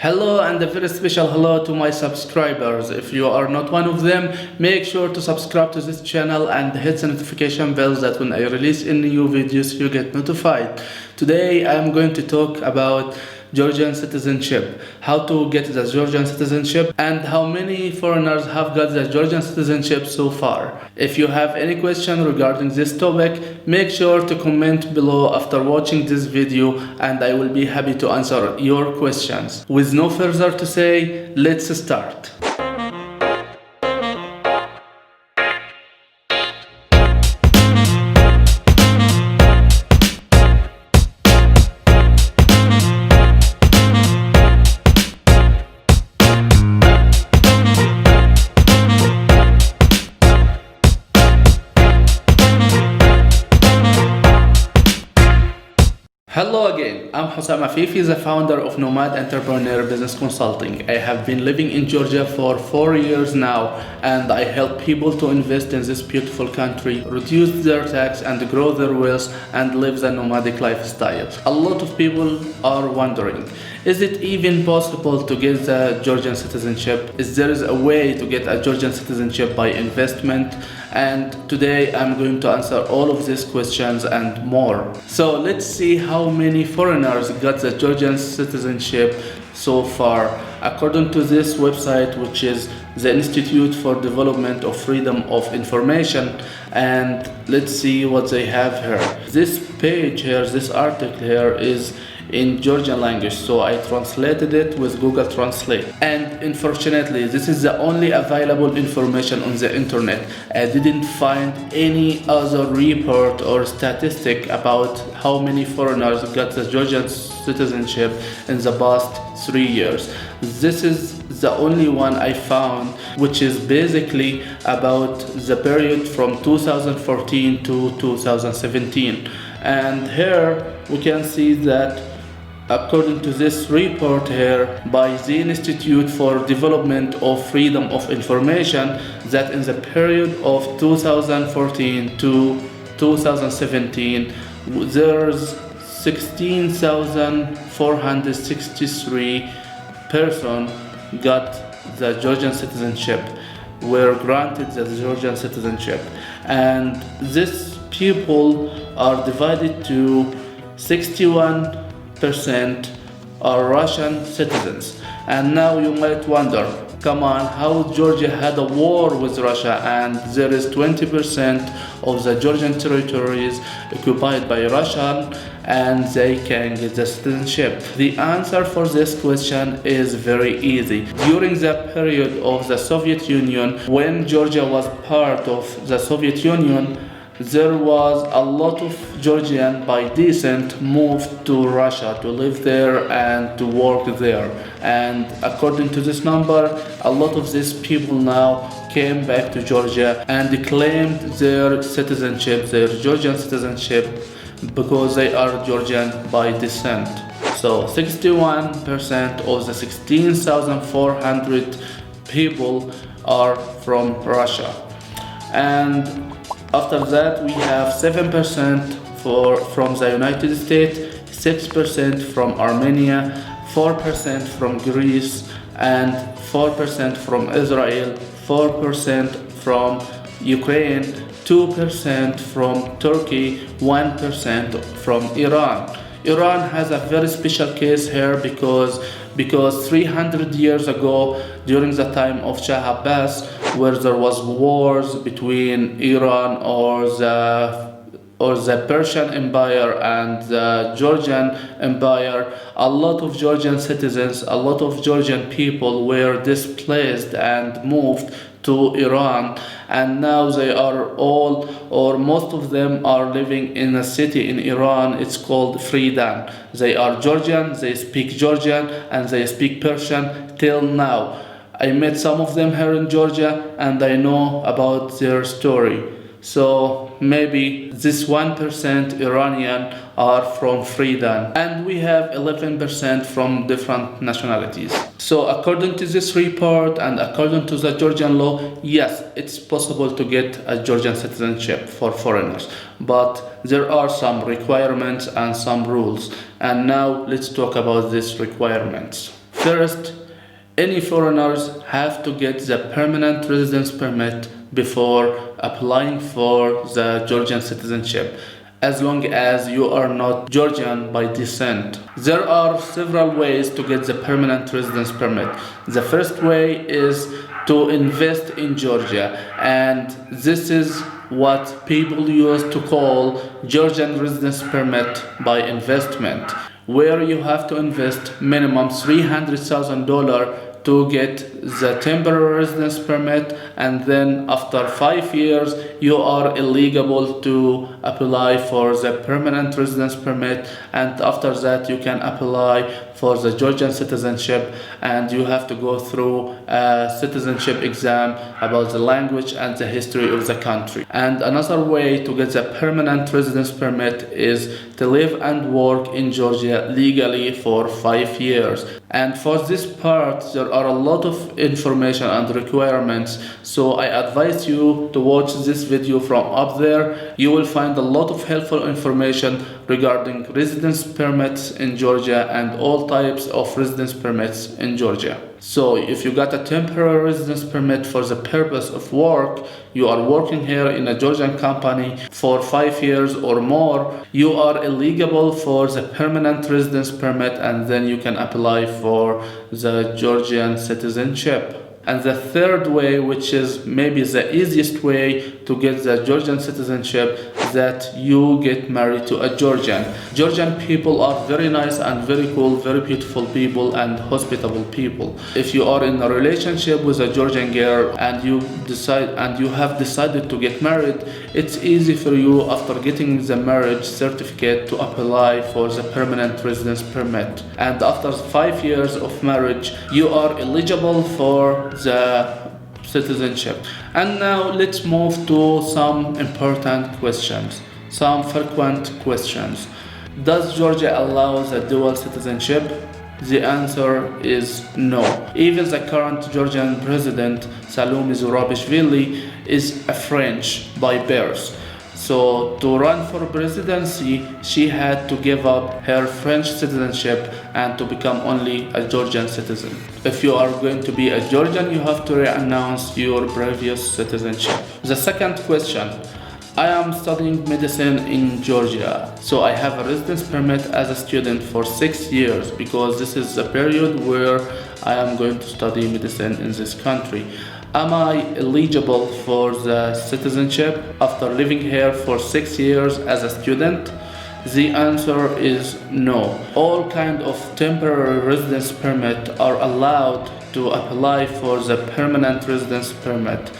Hello and a very special hello to my subscribers. If you are not one of them, make sure to subscribe to this channel and hit the notification bell that when I release any new videos you get notified. Today I am going to talk about Georgian citizenship, how to get the Georgian citizenship and how many foreigners have got the Georgian citizenship so far. If you have any question regarding this topic, make sure to comment below after watching this video and I will be happy to answer your questions. With no further to say, let's start. Hello again, I'm Hussam Afifi, the founder of Nomad Entrepreneur Business Consulting. I have been living in Georgia for 4 years now and I help people to invest in this beautiful country, reduce their tax and grow their wealth and live the nomadic lifestyle. A lot of people are wondering, is it even possible to get the Georgian citizenship? Is there a way to get a Georgian citizenship by investment? And today I'm going to answer all of these questions and more. So let's see how many foreigners got the Georgian citizenship so far. According to this website, which is the Institute for Development of Freedom of Information, and let's see what they have here. This page here, this article here is in Georgian language, so I translated it with Google Translate. And unfortunately, this is the only available information on the internet. I didn't find any other report or statistic about how many foreigners got the Georgian citizenship in the past 3 years. This is the only one I found, which is basically about the period from 2014 to 2017. And here we can see that according to this report here by the Institute for Development of Freedom of Information, that in the period of 2014 to 2017 there's 16,463 persons got the Georgian citizenship, were granted the Georgian citizenship, and these people are divided to 61% are Russian citizens. And now you might wonder, come on, how Georgia had a war with Russia and there is 20% of the Georgian territories occupied by Russia and they can get the citizenship? The answer for this question is very easy. During the period of the Soviet Union, when Georgia was part of the Soviet Union, there was a lot of Georgian by descent moved to Russia to live there and to work there. And according to this number, a lot of these people now came back to Georgia and claimed their citizenship, their Georgian citizenship, because they are Georgian by descent. So 61% of the 16,400 people are from Russia. And after that, we have 7% from the United States, 6% from Armenia, 4% from Greece, and 4% from Israel, 4% from Ukraine, 2% from Turkey, 1% from Iran. Iran has a very special case here because 300 years ago, during the time of Shah Abbas, where there was wars between Iran or the Persian Empire and the Georgian Empire, a lot of Georgian citizens, a lot of Georgian people were displaced and moved to Iran, and now they are all, or most of them are living in a city in Iran. It's called Fridan. They are Georgian, they speak Georgian and they speak Persian till now. I met some of them here in Georgia and I know about their story. So maybe this 1% Iranian are from Fridan, and we have 11% from different nationalities. So according to this report and according to the Georgian law, yes, it's possible to get a Georgian citizenship for foreigners, but there are some requirements and some rules. And now let's talk about these requirements. First, any foreigners have to get the permanent residence permit before applying for the Georgian citizenship, as long as you are not Georgian by descent. There are several ways to get the permanent residence permit. The first way is to invest in Georgia, and this is what people used to call Georgian residence permit by investment, where you have to invest minimum $300,000 to get the temporary residence permit, and then after 5 years you are eligible to apply for the permanent residence permit, and after that you can apply for the Georgian citizenship, and you have to go through a citizenship exam about the language and the history of the country. And another way to get the permanent residence permit is to live and work in Georgia legally for 5 years. And for this part, there are a lot of information and requirements, so I advise you to watch this video from up there. You will find a lot of helpful information regarding residence permits in Georgia and all types of residence permits in Georgia. So if you got a temporary residence permit for the purpose of work, you are working here in a Georgian company for 5 years or more, you are eligible for the permanent residence permit, and then you can apply for the Georgian citizenship. And the third way, which is maybe the easiest way to get the Georgian citizenship, that you get married to a Georgian. Georgian people are very nice and very cool, very beautiful people and hospitable people. If you are in a relationship with a Georgian girl and you have decided to get married, it's easy for you after getting the marriage certificate to apply for the permanent residence permit. And after 5 years of marriage, you are eligible for the citizenship. And now let's move to some important questions, some frequent questions. Does Georgia allow the dual citizenship? The answer is no. Even the current Georgian president, Salome Zurabishvili, is a French by birth. So to run for presidency, she had to give up her French citizenship and to become only a Georgian citizen. If you are going to be a Georgian, you have to renounce your previous citizenship. The second question. I am studying medicine in Georgia, so I have a residence permit as a student for 6 years because this is the period where I am going to study medicine in this country. Am I eligible for the citizenship after living here for 6 years as a student? The answer is no. All kinds of temporary residence permit are allowed to apply for the permanent residence permit,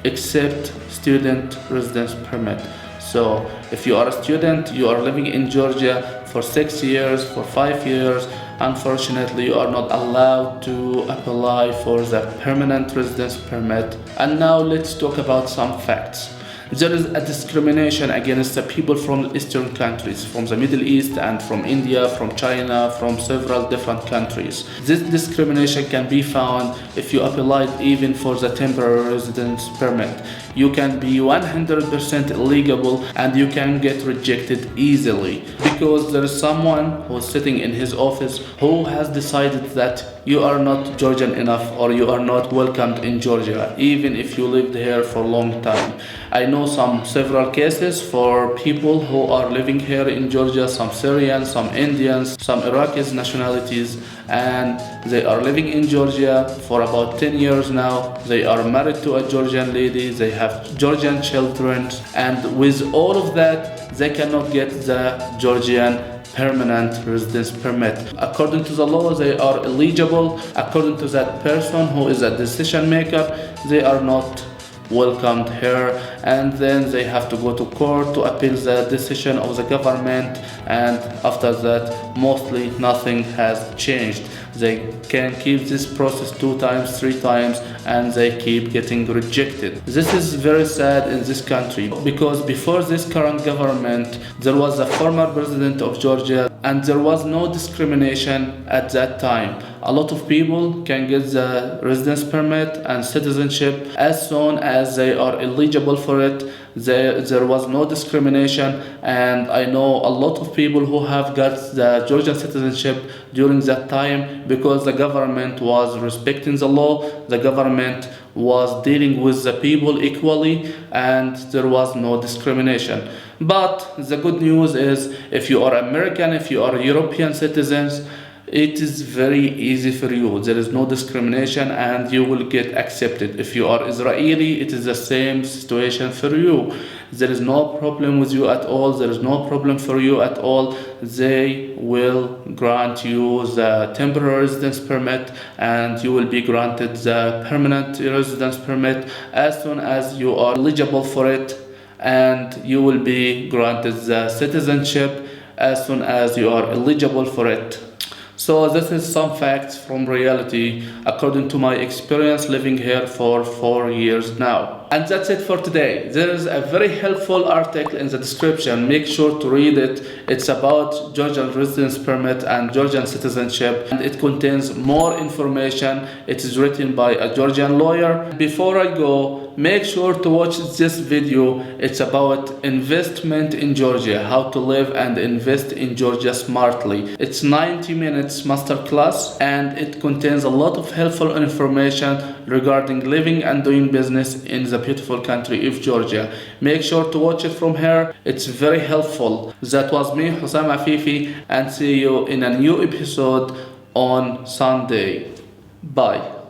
except student residence permit. So if you are a student, you are living in Georgia for 6 years, for 5 years, unfortunately you are not allowed to apply for the permanent residence permit. And now let's talk about some facts. There is a discrimination against the people from Eastern countries, from the Middle East and from India, from China, from several different countries. This discrimination can be found if you applied even for the temporary residence permit. You can be 100% eligible and you can get rejected easily because there is someone who's sitting in his office who has decided that you are not Georgian enough or you are not welcomed in Georgia, even if you lived here for a long time. I know several cases for people who are living here in Georgia, some Syrians, some Indians, some Iraqi nationalities, and they are living in Georgia for about 10 years now. They are married to a Georgian lady, they have Georgian children, and with all of that, they cannot get the Georgian permanent residence permit. According to the law, they are eligible. According to that person who is a decision maker, they are not welcomed here, and then they have to go to court to appeal the decision of the government, and after that mostly nothing has changed. They can keep this process 2 times, 3 times, and they keep getting rejected. This is very sad in this country because before this current government there was a former president of Georgia and there was no discrimination at that time. a lot of people can get the residence permit and citizenship as soon as they are eligible for it. There was no discrimination, and I know a lot of people who have got the Georgian citizenship during that time because the government was respecting the law, the government was dealing with the people equally, and there was no discrimination. But the good news is, if you are American, if you are European citizens, it is very easy for you. There is no discrimination and you will get accepted. If you are Israeli, it is the same situation for you. There is no problem with you at all. There is no problem for you at all. They will grant you the temporary residence permit and you will be granted the permanent residence permit as soon as you are eligible for it, and you will be granted the citizenship as soon as you are eligible for it. So this is some facts from reality according to my experience living here for 4 years now. And that's it for today. There is a very helpful article in the description. Make sure to read it. It's about Georgian residence permit and Georgian citizenship, and it contains more information. It is written by a Georgian lawyer. Before I go, make sure to watch this video. It's about investment in Georgia, how to live and invest in Georgia smartly. It's 90 minutes masterclass, and it contains a lot of helpful information regarding living and doing business in the beautiful country of Georgia. Make sure to watch it from here. It's very helpful. That was me, Hussam Afifi, and see you in a new episode on Sunday. Bye.